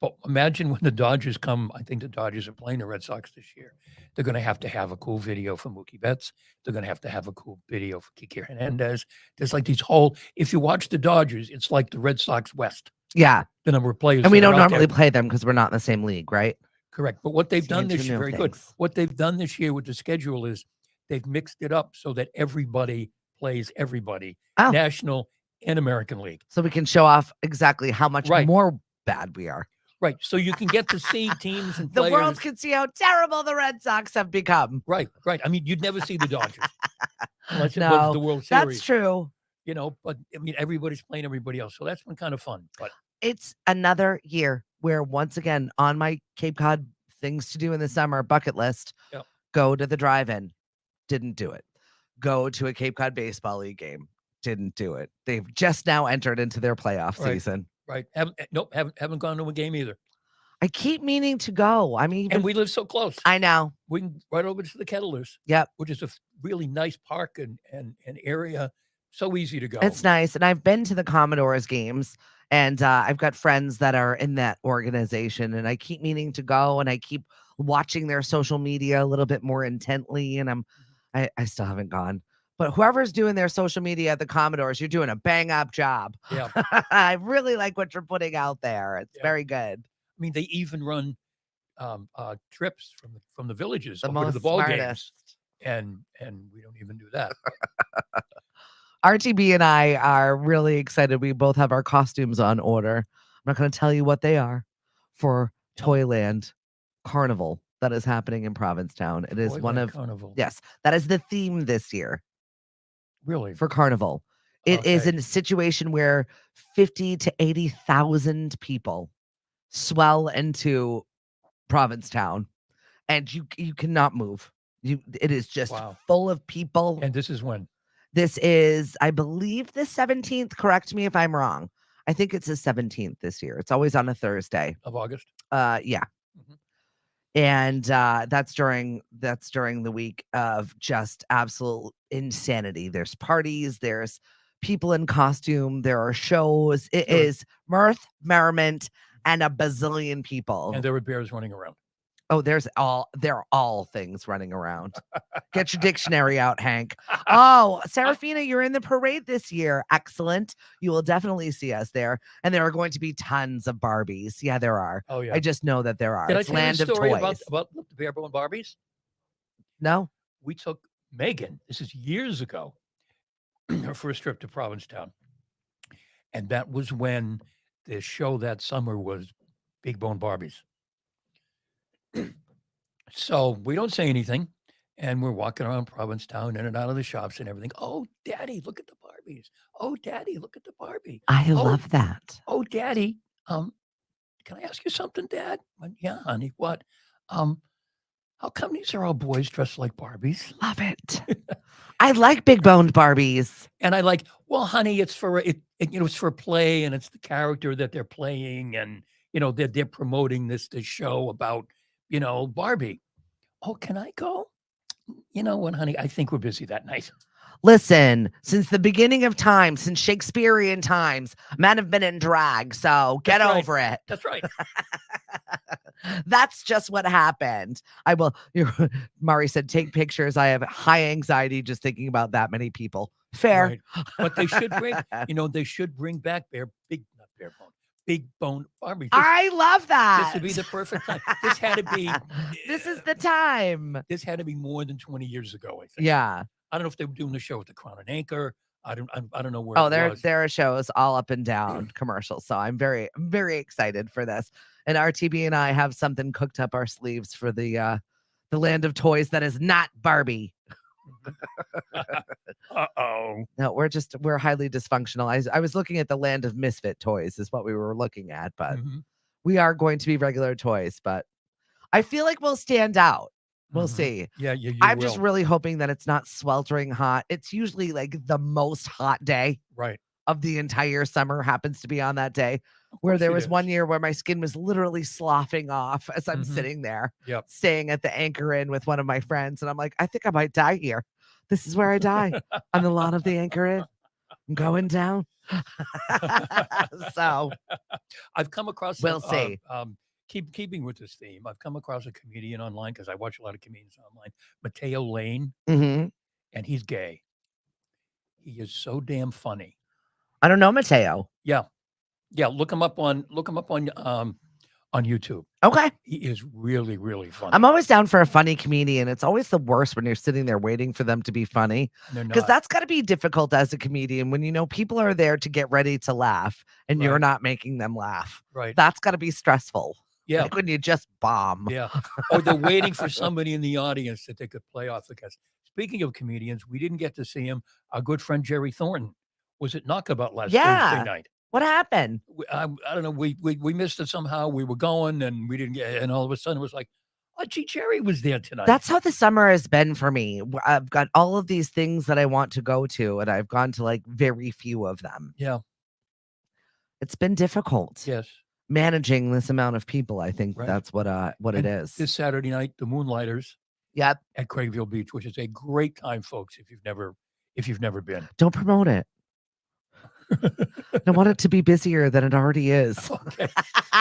But imagine when the Dodgers come. I think the Dodgers are playing the Red Sox this year. They're going to have a cool video for Mookie Betts. They're going to have a cool video for Kike Hernandez. There's like these whole. If you watch the Dodgers, it's like the Red Sox West. Yeah. The number of players, And we that are don't out normally there. play them because we're not in the same league, right? Correct. But what they've So you done can this do year, new very good. things. What they've done this year with the schedule is they've mixed it up so that everybody plays everybody, Oh. National and American League. So we can show off exactly how much Right. more bad we are. Right. So you can get to see teams and The players. world can see how terrible the Red Sox have become. Right. I mean, you'd never see the Dodgers unless it was No, the World Series. that's true. You know, but I mean, everybody's playing everybody else. So that's been kind of fun. But It's another year where, once again, on my Cape Cod things to do in the summer bucket list, Yep. Go to the drive-in. Didn't do it. Go to a Cape Cod Baseball League game. Didn't do it. They've just now entered into their playoff season. Right. Haven't gone to a game either. I keep meaning to go. I mean, and we live so close. I know. We can right over to the Kettlers. Yep. Which is a really nice park and area. So easy to go. It's nice. And I've been to the Commodores games, and I've got friends that are in that organization, and I keep meaning to go, and I keep watching their social media a little bit more intently, and I still haven't gone. But whoever's doing their social media at the Commodores, you're doing a bang up job. Yeah. I really like what you're putting out there. It's very good. I mean, they even run trips from the villages The over to most the ball smartest. games, and we don't even do that. RTB and I are really excited. We both have our costumes on order. I'm not going to tell you what they are for Toyland Carnival that is happening in Provincetown. It is one Toyland of Carnival. Yes, that is the theme this year. Really? For Carnival. It is in a situation where 50 to 80,000 people swell into Provincetown, and you cannot move. It is just full of people. And this is when? This is, I believe, the 17th. Correct me if I'm wrong. I think it's the 17th this year. It's always on a Thursday. Of August? Yeah. Mhm. And that's during the week of just absolute insanity. There's parties, there's people in costume, there are shows. It is mirth, merriment, and a bazillion people. And there were bears running around. Oh, there are all things running around. Get your dictionary out, Hank. Oh, Serafina, you're in the parade this year. Excellent. You will definitely see us there. And there are going to be tons of Barbies. Yeah, there are. Oh, yeah. I just know that there are. Did It's I tell Land you the story of Toys. about the Barebone Barbies? No. We took Megan, this is years ago, her first trip to Provincetown. And that was when the show that summer was Big Bone Barbies. So we don't say anything. And we're walking around Provincetown in and out of the shops and everything. Oh, Daddy, look at the Barbies. Oh, Daddy, look at the Barbie. I love that. Oh, Daddy, can I ask you something, Dad? Went, yeah, honey, what? How come these are all boys dressed like Barbies? Love it. I like big boned Barbies. And I like, well, honey, it's for it's for play, and it's the character that they're playing, and they're promoting this show about Barbie. Oh, can I go? You know what, honey? I think we're busy that night. Listen, since the beginning of time, since Shakespearean times, men have been in drag, so get over it. That's right. That's just what happened. Mari said, take pictures. I have high anxiety just thinking about that many people. Fair. Right. But they should bring back Big Bone Barbie. I love that. This would be the perfect time. This had to be. This is the time. This had to be more than 20 years ago, I think. Yeah. I don't know if they were doing the show at the Crown and Anchor. I don't know where. Oh, there are shows all up and down commercials. So I'm very, very excited for this. And RTB and I have something cooked up our sleeves for the Land of Toys that is not Barbie. Uh-oh. No, we're highly dysfunctional. I was looking at the Land of Misfit Toys is what we were looking at, but we are going to be regular toys, but I feel like we'll stand out. We'll see. Yeah, you I'm just will. really hoping that it's not sweltering hot. It's usually like the most hot day Right. of the entire summer happens to be on that day, Of where course there it was one is. year where my skin was literally sloughing off as I'm Mhm. sitting there, Yep. staying at the Anchor Inn with one of my friends, and I'm like, "I think I might die here. This is where I die, on the lawn of the Anchor Inn. I'm going down." So, I've come across we'll see. keeping with this theme. I've come across a comedian online because I watch a lot of comedians online, Mateo Lane, Mhm. and he's gay. He is so damn funny. I don't know Mateo. Yeah, yeah. Look him up on YouTube. Okay. He is really, really funny. I'm always down for a funny comedian. It's always the worst when you're sitting there waiting for them to be funny, And they're because not that's gotta be difficult as a comedian when you know people are there to get ready to laugh and you're right, not making them laugh. right. That's gotta be stressful, Yeah, like when you just bomb. yeah. Or they're waiting for somebody in the audience that they could play off against. Speaking of comedians, we didn't get to see him. Our good friend Jerry Thornton was at Knockabout last Thursday Yeah. night. What happened? I don't know. We missed it somehow. We were going and we didn't get. And all of a sudden, it was like, oh, gee, Jerry was there tonight. That's how the summer has been for me. I've got all of these things that I want to go to, and I've gone to, like, very few of them. Yeah. It's been difficult Yes. managing this amount of people. I think Right. that's what it And is. this Saturday night, the Moonlighters Yep. at Craigville Beach, which is a great time, folks. If you've never been. Don't promote it. I want it to be busier than it already is. Okay.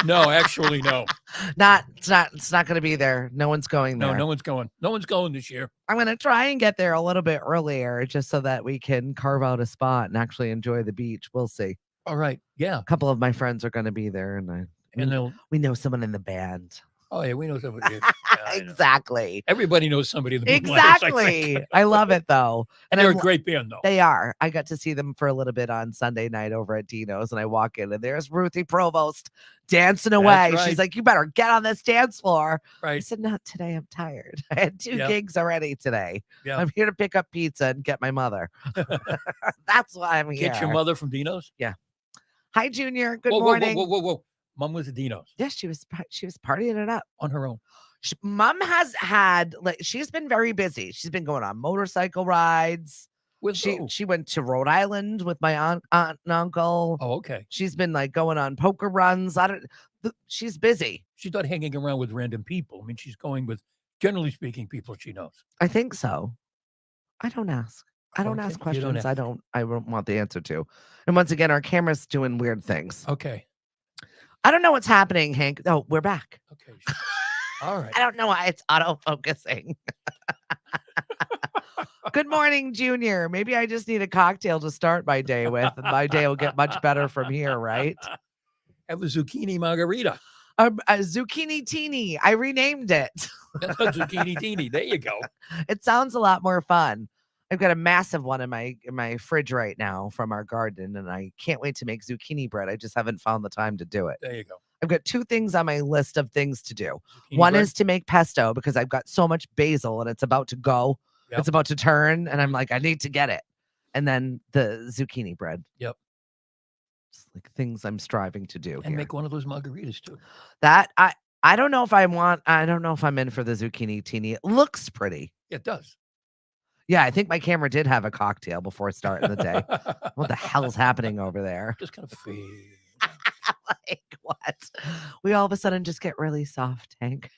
No, actually, no. It's not gonna be there. No one's going No, there. no one's going. No one's going this year. I'm gonna try and get there a little bit earlier just so that we can carve out a spot and actually enjoy the beach. We'll see. All right. Yeah. A couple of my friends are gonna be there, and And we know someone in the band. oh yeah, we know somebody. Yeah, I know. Exactly. Everybody knows somebody in the Moonlighters, I think. Exactly. I love it though. And they're a great band, though. They are. I got to see them for a little bit on Sunday night over at Dino's, and I walk in, and there's Ruthie Provost dancing away. right. She's like, "You better get on this dance floor." I Right. said, "Not today. I'm tired. I had 2 Yeah. gigs already today. Yeah. I'm here to pick up pizza and get my mother." That's why I'm here. Get your mother from Dino's. Hi, Junior. Good Whoa, morning. whoa. Mom was at Dino's Yes, she was partying it up. on her own. Mom has had, like, she's been very busy. She's been going on motorcycle rides. With who? She went to Rhode Island with my aunt and uncle. Oh, okay. She's been, like, going on poker runs. She's busy. She's not hanging around with random people. I mean, she's going with, generally speaking, people she knows. I think so. I don't ask. I don't Okay, ask you questions don't ask. I don't want the answer to. And once again, our camera's doing weird things. Okay. I don't know what's happening, Hank. Oh, we're back. Okay. All right. I don't know why it's auto-focusing. Good morning, Junior. Maybe I just need a cocktail to start my day with, and my day will get much better from here, right? Have a zucchini margarita. A Zucchini-tini. I renamed it. Zucchini-tini. There you go. It sounds a lot more fun. I've got a massive one in my fridge right now from our garden, and I can't wait to make zucchini bread. I just haven't found the time to do it. There you go. I've got 2 things on my list of things to do. Zucchini One bread. is to make pesto because I've got so much basil and it's about to go. Yep. It's about to turn, and I'm like, I need to get it. And then the zucchini bread. Yep. Just like things I'm striving to do And here. make one of those margaritas too. That I don't know if I don't know if I'm in for the zucchini-tini. It looks pretty. It does. Yeah, I think my camera did have a cocktail before starting the day. What the hell's happening over there? Just kind of fade. Like, what? We all of a sudden just get really soft, Hank.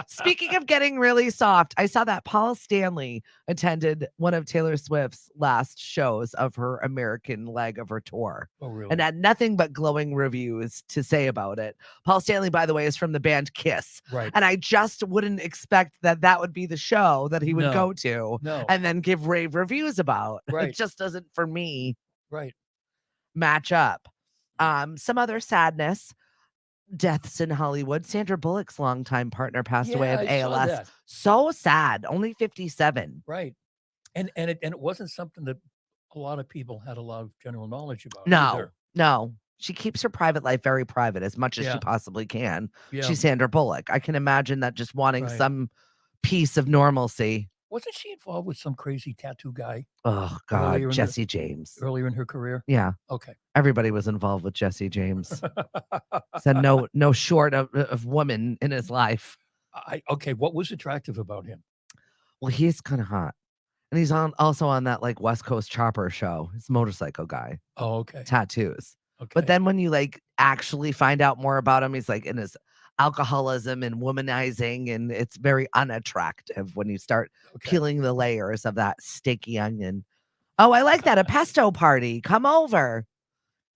Speaking of getting really soft, I saw that Paul Stanley attended one of Taylor Swift's last shows of her American leg of her tour Oh, really? and had nothing but glowing reviews to say about it. Paul Stanley, by the way, is from the band Kiss. Right. And I just wouldn't expect that would be the show that he would No. go to No. and then give rave reviews about. Right. It just doesn't, for me, Right. match up. Some other sadness. Deaths in Hollywood. Sandra Bullock's longtime partner passed away of I saw ALS. that. So sad. Only 57. Right. And it wasn't something that a lot of people had a lot of general knowledge about. No, either. no. She keeps her private life very private as much as she Yeah. possibly can. Yeah. She's Sandra Bullock. I can imagine that just wanting Right. some piece of normalcy. Wasn't she involved with some crazy tattoo guy Oh, Earlier in God. the- Jesse James. earlier in her career? Yeah. Okay. Everybody was involved with Jesse James. Said no short of woman in his life. Okay, what was attractive about him? Well, he's kind of hot. And he's also on that like West Coast Chopper show. He's a motorcycle guy, Oh, okay. tattoos. But Okay. then when you like actually find out more about him, he's like in his alcoholism and womanizing, and it's very unattractive when you start Okay. peeling the layers of that sticky onion. Oh, I like that. A pesto party. Come over.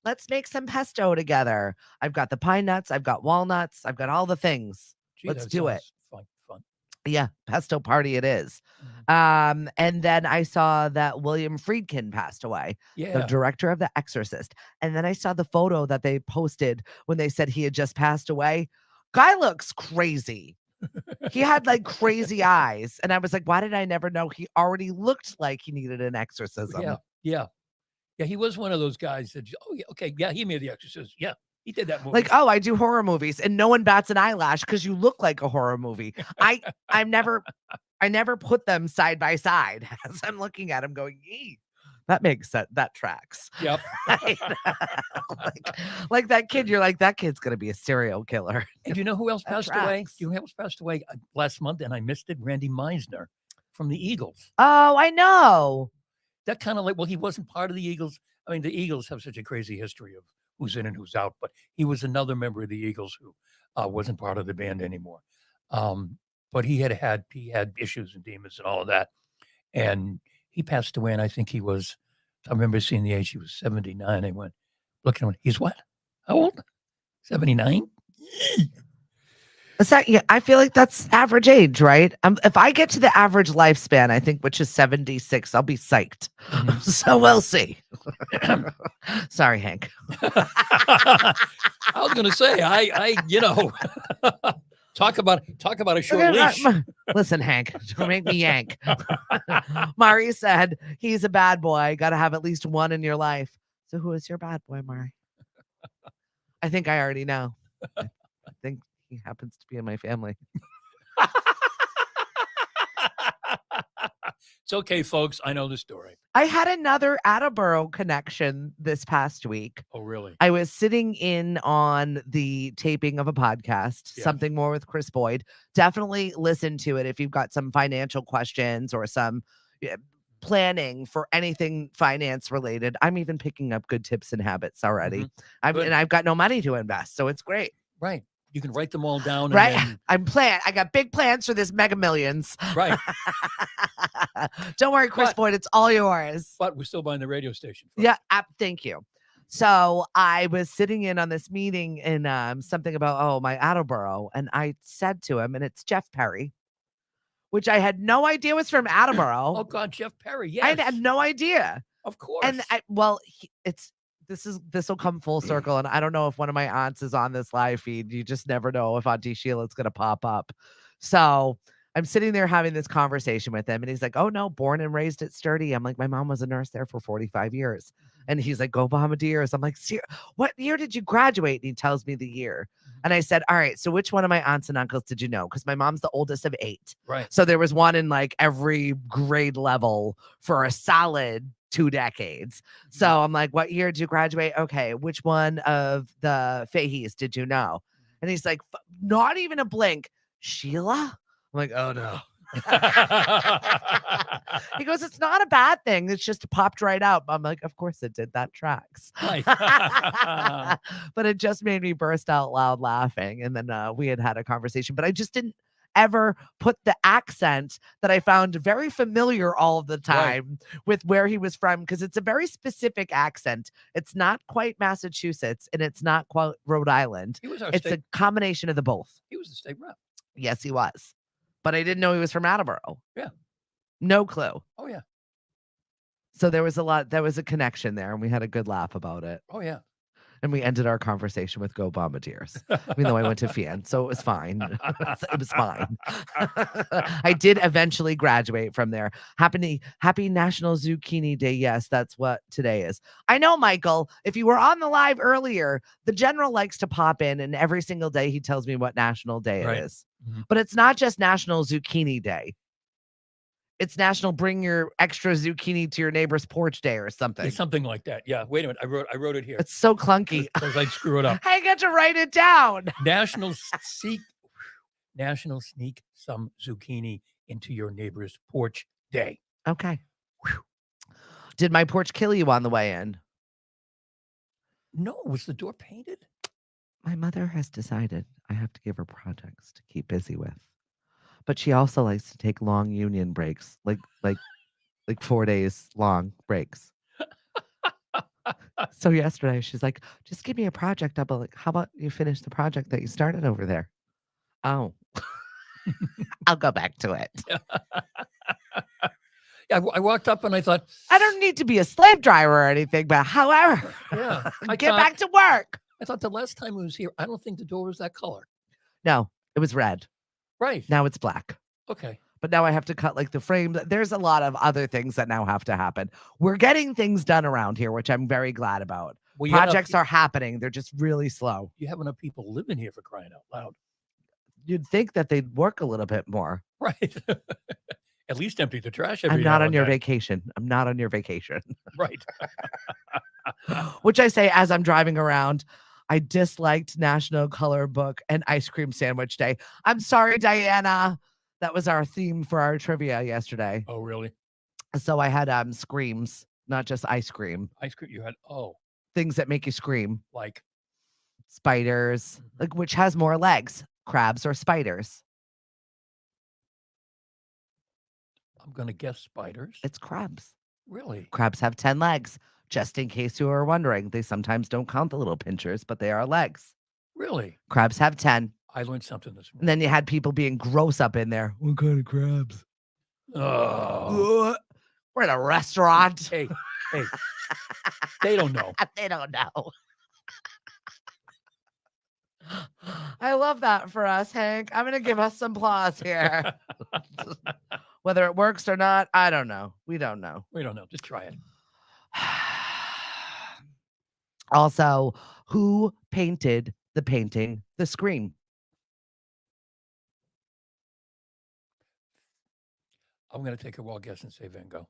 Let's make some pesto together. I've got the pine nuts, I've got walnuts, I've got all the things. Gee, Let's that do it. sounds fun. Yeah, pesto party it is. Mhm. And then I saw that William Friedkin passed away, the Yeah. director of The Exorcist. And then I saw the photo that they posted when they said he had just passed away. Guy looks crazy. He had like crazy eyes. And I was like, why did I never know he already looked like he needed an Yeah. exorcism? Yeah. Yeah, he was one of those guys that, oh, yeah, okay, yeah, he made The Exorcist. Yeah, he did that movie. Like, oh, I do horror movies and no one bats an eyelash because you look like a horror movie. I never put them side by side as I'm looking at him going, "Ee, that makes sense. That tracks." Yep. Right? like that kid, you're like, that kid's gonna be a serial killer. And do you know who else That passed away? tracks. Do you know who else passed away last month? And I missed it. Randy Meisner from the Eagles. Oh, I know. That kind of like, well, he wasn't part of the Eagles. I mean, the Eagles have such a crazy history of who's in and who's out, but he was another member of the Eagles who wasn't part of the band anymore. But he had issues and demons and all of that, and he passed away. And I think he was. I remember seeing the age. He was 79. I went looking at him. He's what? How old? 79. Is that, yeah, I feel like that's average age, right? If I get to the average lifespan, I think, which is 76, I'll be psyched. Mhm. So we'll see. Sorry, Hank. I was going to say, talk about a short leash. Listen, Hank, don't make me yank. Mari said he's a bad boy. Got to have at least one in your life. So who is your bad boy, Mari? I think I already know. I think he happens to be in my family. It's okay, folks. I know the story. I had another Attleboro connection this past week. Oh, really? I was sitting in on the taping of a podcast, Yeah. Something More with Chris Boyd. Definitely listen to it if you've got some financial questions or some planning for anything finance related. I'm even picking up good tips and habits already. Good. And I've got no money to invest, so it's great. Right. You can write them all down. Right. And I got big plans for this Mega Millions. right. Don't worry, Chris Boyd, it's all yours. But we're still buying the radio station. Folks. Yeah, thank you. So I was sitting in on this meeting and something about, my Attleboro. And I said to him, and it's Jeff Perry, which I had no idea was from Attleboro. Oh, God, Jeff Perry. Yes. I had no idea. Of course. And this will come full circle. And I don't know if one of my aunts is on this live feed. You just never know if Auntie Sheila's going to pop up. So I'm sitting there having this conversation with him and he's like, oh no, born and raised at Sturdy. I'm like, my mom was a nurse there for 45 years. And he's like, go Bombardiers. I'm like, what year did you graduate? And he tells me the year. And I said, all right, so which one of my aunts and uncles did you know? Because my mom's the oldest of 8. Right. So there was one in like every grade level for a solid 2 decades. So I'm like, what year did you graduate? Okay, which one of the Fahey's did you know? And he's like, not even a blink. Sheila? I'm like, oh no. He goes, it's not a bad thing. It's just popped right out. I'm like, of course it did. That tracks. Right. But it just made me burst out loud laughing. And then we had a conversation, but I just didn't ever put the accent that I found very familiar all of the time with where he was from, because it's a very specific accent. It's not quite Massachusetts and it's not quite Rhode Island. It's a combination of the both. He was the state rep. Yes, he was. But I didn't know he was from Attleboro. Yeah. No clue. Oh, yeah. So there was a connection there and we had a good laugh about it. Oh, yeah. And we ended our conversation with Go Bombardiers, even though I went to FIAN. So it was fine. It was fine. I did eventually graduate from there. Happy National Zucchini Day. Yes, that's what today is. I know, Michael, if you were on the live earlier, the general likes to pop in and every single day he tells me what national day it is. Mm-hmm. But it's not just National Zucchini Day. It's National Bring Your Extra Zucchini to Your Neighbor's Porch Day or something. It's something like that. Yeah. Wait a minute. I wrote it here. It's so clunky. Because I'd screw it up. I get to write it down. National Sneak Some Zucchini into Your Neighbor's Porch Day. Okay. Whew. Did my porch kill you on the way in? No, was the door painted? My mother has decided I have to give her projects to keep busy with. But she also likes to take long union breaks, like 4 days long breaks. So yesterday she's like, just give me a project. I'm like, how about you finish the project that you started over there? Oh, I'll go back to it. I walked up and I thought, I don't need to be a slave driver or anything, but however, yeah, get back to work. I thought the last time I was here, I don't think the door was that color. No, it was red. Right. Now it's black. Okay. But now I have to cut like the frame. There's a lot of other things that now have to happen. We're getting things done around here, which I'm very glad about. Well, Projects are happening. They're just really slow. You have enough people living here, for crying out loud. You'd think that they'd work a little bit more. Right. At least empty the trash every I'm not now on and your then. vacation. I'm not on your vacation. Right. Which I say as I'm driving around. I disliked National Color Book and Ice Cream Sandwich Day. I'm sorry, Diana. That was our theme for our trivia yesterday. Oh, really? So I had screams, not just ice cream. Ice cream you had, Things that make you scream. like Spiders, like which has more legs, crabs or spiders? I'm going to guess spiders. It's crabs. Really? Crabs have 10 legs. Just in case you were wondering, they sometimes don't count the little pinchers, but they are legs. Really? Crabs have 10. I learned something this morning. And then you had people being gross up in there. What kind of crabs? Oh. We're at a restaurant. Hey. They don't know. They don't know. I love that for us, Hank. I'm going to give us some applause here. Whether it works or not, I don't know. We don't know. We don't know. Just try it. Also, who painted the painting, The Scream? I'm going to take a wild guess and say Van Gogh.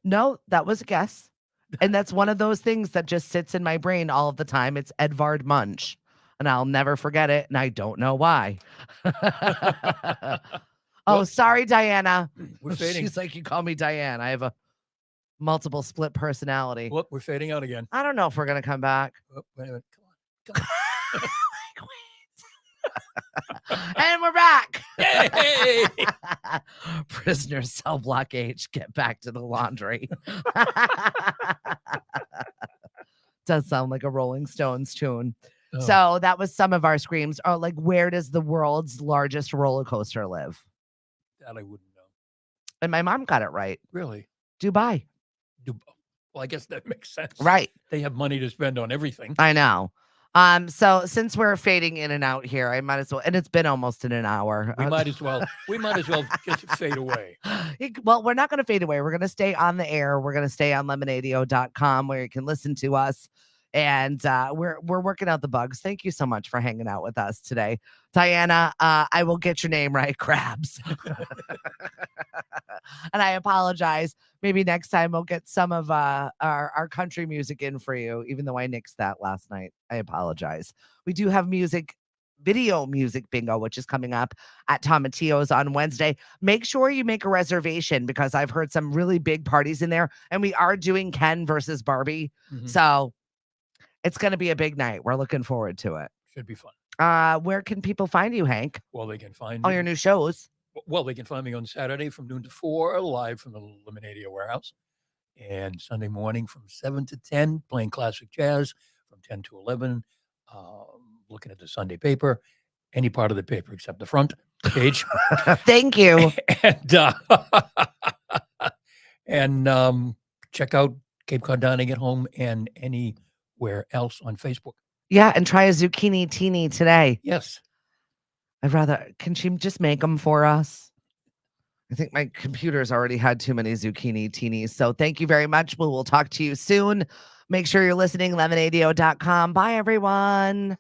No, that was a guess. And that's one of those things that just sits in my brain all of the time. It's Edvard Munch. And I'll never forget it. And I don't know why. Oh, sorry, Diana. We're fading. She's like, you call me Diane. I have a multiple split personality. Whoop, we're fading out again. I don't know if we're going to come back. Oh, wait a minute. Come on. And we're back. Hey! Prisoner cell block H, get back to the laundry. Does sound like a Rolling Stones tune. Oh. So that was some of our screams. Oh, like, where does the world's largest roller coaster live? That I wouldn't know. And my mom got it right. Really? Dubai. Well, I guess that makes sense. Right. They have money to spend on everything. I know. So since we're fading in and out here, I might as well, and it's been almost in an hour. We might as well just fade away. Well, we're not going to fade away. We're going to stay on the air. We're going to stay on lemonadio.com where you can listen to us. And we're working out the bugs. Thank you so much for hanging out with us today. Diana, I will get your name right, Crabs. And I apologize. Maybe next time we'll get some of our country music in for you, even though I nixed that last night. I apologize. We do have video music bingo, which is coming up at Tom Matteo's on Wednesday. Make sure you make a reservation because I've heard some really big parties in there, and we are doing Ken versus Barbie. Mm-hmm. So it's going to be a big night. We're looking forward to it. Should be fun. Where can people find you, Hank? Well, they can find all your new shows. Well, they can find me on Saturday from noon to 4, live from the Lemonadio warehouse. And Sunday morning from 7 to 10, playing classic jazz from 10 to 11, looking at the Sunday paper, any part of the paper except the front page. Thank you. And check out Cape Cod Dining at Home and anywhere else on Facebook. Yeah, and try a Zucchini-tini today. Yes. Can she just make them for us? I think my computer's already had too many Zucchini-tinis. So thank you very much. We'll talk to you soon. Make sure you're listening, lemonadio.com. Bye, everyone.